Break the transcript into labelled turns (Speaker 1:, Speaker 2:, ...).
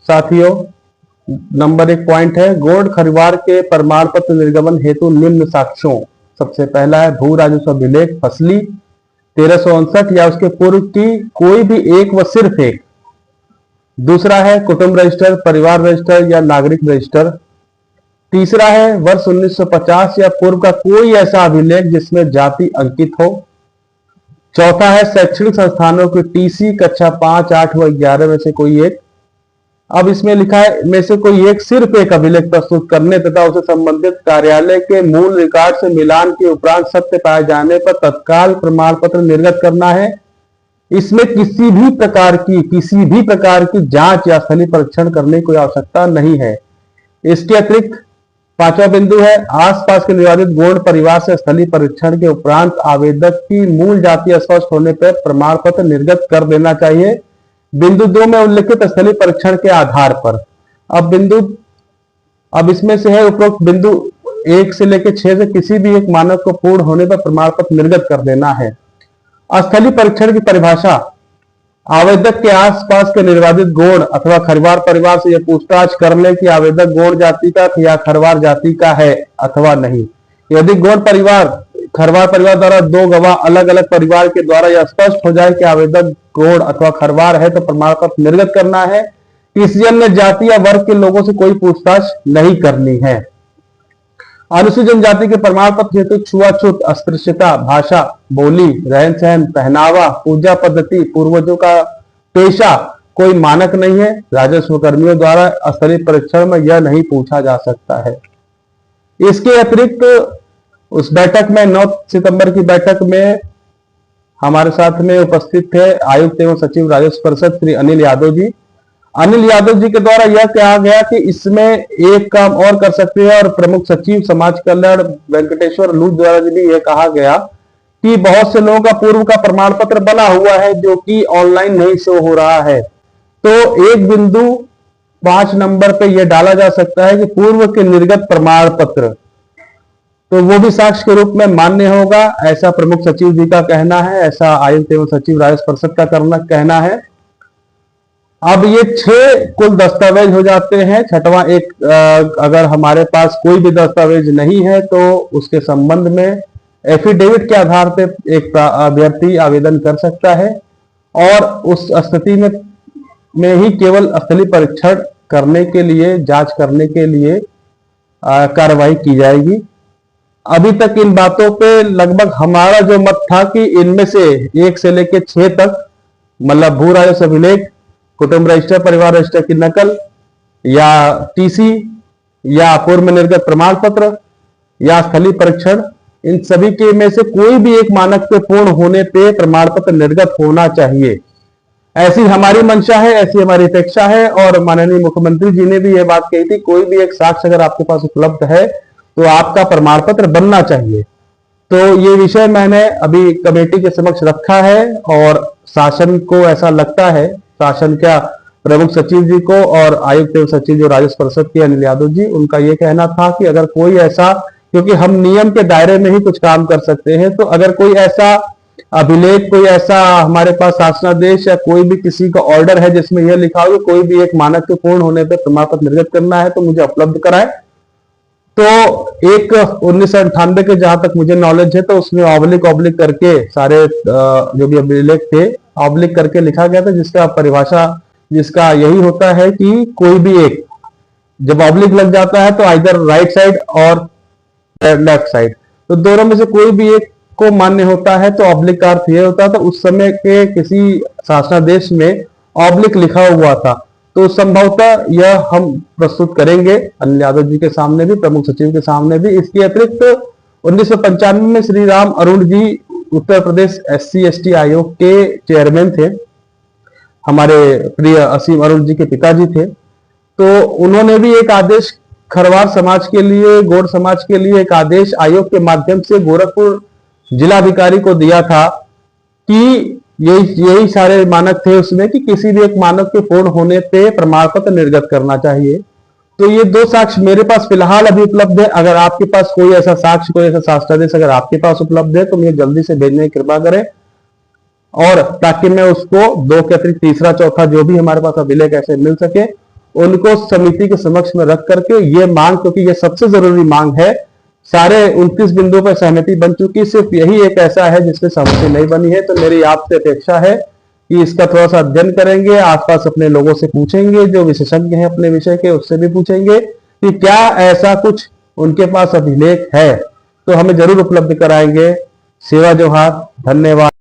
Speaker 1: साथियों, number 1 point है गौड़ खरिवार के प्रमाण पत्र निर्गमन हेतु निम्न साक्ष्यों। सबसे पहला है भू राजस्व अभिलेख फसली 1359 या उसके पूर्व की कोई भी एक व सिर्फ एक। दूसरा है कुटुंब रजिस्टर, परिवार रजिस्टर या नागरिक रजिस्टर। तीसरा है वर्ष 1950 या पूर्व का कोई ऐसा अभिलेख जिसमें जाति अंकित हो। चौथा है शैक्षणिक संस्थानों की टीसी कक्षा 5, 8 व 11 में से कोई एक। अब इसमें लिखा है में से कोई एक सिर्फ एक अभिलेख प्रस्तुत करने तथा उसे संबंधित कार्यालय के मूल रिकॉर्ड से मिलान के उपरांत सत्य पाए जाने पर तत्काल प्रमाण पत्र निर्गत करना है। इसमें किसी भी प्रकार की जांच या स्थलीय परीक्षण करने की कोई आवश्यकता नहीं है। इसके अतिरिक्त 5वां बिंदु है आसपास के निवासित गौड़ परिवार से स्थलीय परीक्षण के उपरांत आवेदक की मूल जाति स्पष्ट होने पर प्रमाण पत्र निर्गत कर देना चाहिए। बिंदु 2 में उल्लिखित स्थलीय परीक्षण के आधार पर। अब इसमें से है उपरोक्त बिंदु 1 से लेकर 6 से किसी भी एक मानक को पूर्ण होने पर प्रमाण पत्र निर्गत कर देना है। स्थलीय परीक्षण की परिभाषा आवेदक के आसपास के निर्वाचित गौड़ अथवा खरवार परिवार से यह पूछताछ कर ले कि आवेदक गौड़ जाति का या खरवार जाति का है अथवा नहीं। यदि गौड़ परिवार खरवार परिवार द्वारा 2 गवाह अलग अलग परिवार के द्वारा यह स्पष्ट हो जाए कि आवेदक गौड़ अथवा खरवार है तो प्रमाण पत्र निर्गत करना है। किसी अन्य जाति या वर्ग के लोगों से कोई पूछताछ नहीं करनी है। अनुसूचित जनजाति के प्रमाण पत्र हेतु छुआछूत, अस्पृश्यता, भाषा, बोली, रहन सहन, पहनावा, पूजा पद्धति, पूर्वजों का पेशा कोई मानक नहीं है। राजस्व कर्मियों द्वारा स्थलीय परीक्षण में यह नहीं पूछा जा सकता है। इसके अतिरिक्त उस बैठक में 9 सितंबर की बैठक में हमारे साथ में उपस्थित थे आयुक्त एवं सचिव राजस्व परिषद श्री अनिल यादव जी। अनिल यादव जी के द्वारा यह कहा गया कि इसमें एक काम और कर सकते हैं और प्रमुख सचिव समाज कल्याण वेंकटेश्वर लूज द्वारा भी यह कहा गया कि बहुत से लोगों का पूर्व का प्रमाण पत्र बना हुआ है जो कि ऑनलाइन नहीं शो हो रहा है। तो एक बिंदु 5 नंबर पे यह डाला जा सकता है कि पूर्व के निर्गत प्रमाण पत्र तो वो भी साक्ष्य के रूप में मान्य होगा, ऐसा प्रमुख सचिव जी का कहना है, ऐसा आयुक्त एवं सचिव राजस्व परिषद का कहना है। अब ये 6 कुल दस्तावेज हो जाते हैं। छठवां एक अगर हमारे पास कोई भी दस्तावेज नहीं है तो उसके संबंध में एफिडेविट के आधार पर एक अभ्यर्थी आवेदन कर सकता है और उस स्थिति में ही केवल स्थलीय परीक्षण करने के लिए, जांच करने के लिए कार्रवाई की जाएगी। अभी तक इन बातों पे लगभग हमारा जो मत था कि इनमें से 1 से लेकर 6 तक मतलब भू राजस्व अभिलेख, कुटुंब रजिस्टर, परिवार रजिस्टर की नकल या टीसी या पूर्व निर्गत प्रमाण पत्र या स्थलीय परीक्षण, इन सभी के में से कोई भी एक मानक पे पूर्ण होने पे प्रमाण पत्र निर्गत होना चाहिए। ऐसी हमारी मंशा है, ऐसी हमारी अपेक्षा है और माननीय मुख्यमंत्री जी ने भी यह बात कही थी कोई भी एक साक्ष्य अगर आपके पास उपलब्ध है तो आपका प्रमाण पत्र बनना चाहिए। तो ये विषय मैंने अभी कमेटी के समक्ष रखा है और शासन को ऐसा लगता है, शासन क्या प्रमुख सचिव जी को और आयुक्त एवं सचिव जो राजस्व परिषद के अनिल यादव जी, उनका ये कहना था कि अगर कोई ऐसा, क्योंकि हम नियम के दायरे में ही कुछ काम कर सकते हैं, तो अगर कोई ऐसा अभिलेख, कोई ऐसा हमारे पास शासनादेश या कोई भी किसी का ऑर्डर है जिसमें यह लिखा हो कि कोई भी एक मानक के पूर्ण होने पर प्रमाण पत्र निर्गत करना है तो मुझे उपलब्ध कराए। तो एक 1998 के जहां तक मुझे नॉलेज है तो उसमें ऑब्लिक करके सारे जो भी अभिलेख थे ऑब्लिक करके लिखा गया था, जिसका परिभाषा जिसका यही होता है कि कोई भी एक जब ऑब्लिक लग जाता है तो इधर राइट साइड और लेफ्ट साइड, तो दोनों में से कोई भी एक को मान्य होता है। तो ऑब्लिक का अर्थ यह होता था उस समय के किसी शासनादेश में ऑब्लिक लिखा हुआ था, तो संभवतः यह हम प्रस्तुत करेंगे अनिल यादव जी के सामने भी, प्रमुख सचिव के सामने भी। इसके अतिरिक्त 1995 में श्री राम अरुण जी उत्तर प्रदेश SC/ST आयोग के चेयरमैन थे, हमारे प्रिय असीम अरुण जी के पिताजी थे। तो उन्होंने भी एक आदेश खरवार समाज के लिए, गौड़ समाज के लिए एक आदेश आयोग के माध्यम से गोरखपुर जिलाधिकारी को दिया था कि यही सारे मानक थे उसमें कि किसी भी एक मानक के पूर्ण होने पे प्रमाण पत्र निर्गत करना चाहिए। तो ये 2 साक्ष्य मेरे पास फिलहाल अभी उपलब्ध है। अगर आपके पास कोई ऐसा साक्ष्य, कोई ऐसा शासनादेश अगर आपके पास उपलब्ध है तो मुझे जल्दी से भेजने की कृपा करें और ताकि मैं उसको 2 के अतिरिक्त तीसरा चौथा जो भी हमारे पास अभिलेख ऐसे मिल सके उनको समिति के समक्ष में रख करके ये मांग, क्योंकि ये सबसे जरूरी मांग है, सारे 29 बिंदुओं पर सहमति बन चुकी, सिर्फ यही एक ऐसा है जिसमें सहमति नहीं बनी है। तो मेरी आपसे अपेक्षा है कि इसका थोड़ा सा अध्ययन करेंगे, आसपास अपने लोगों से पूछेंगे, जो विशेषज्ञ हैं अपने विषय के उससे भी पूछेंगे कि क्या ऐसा कुछ उनके पास अभिलेख है, तो हमें जरूर उपलब्ध कराएंगे। सेवा जोहार, धन्यवाद।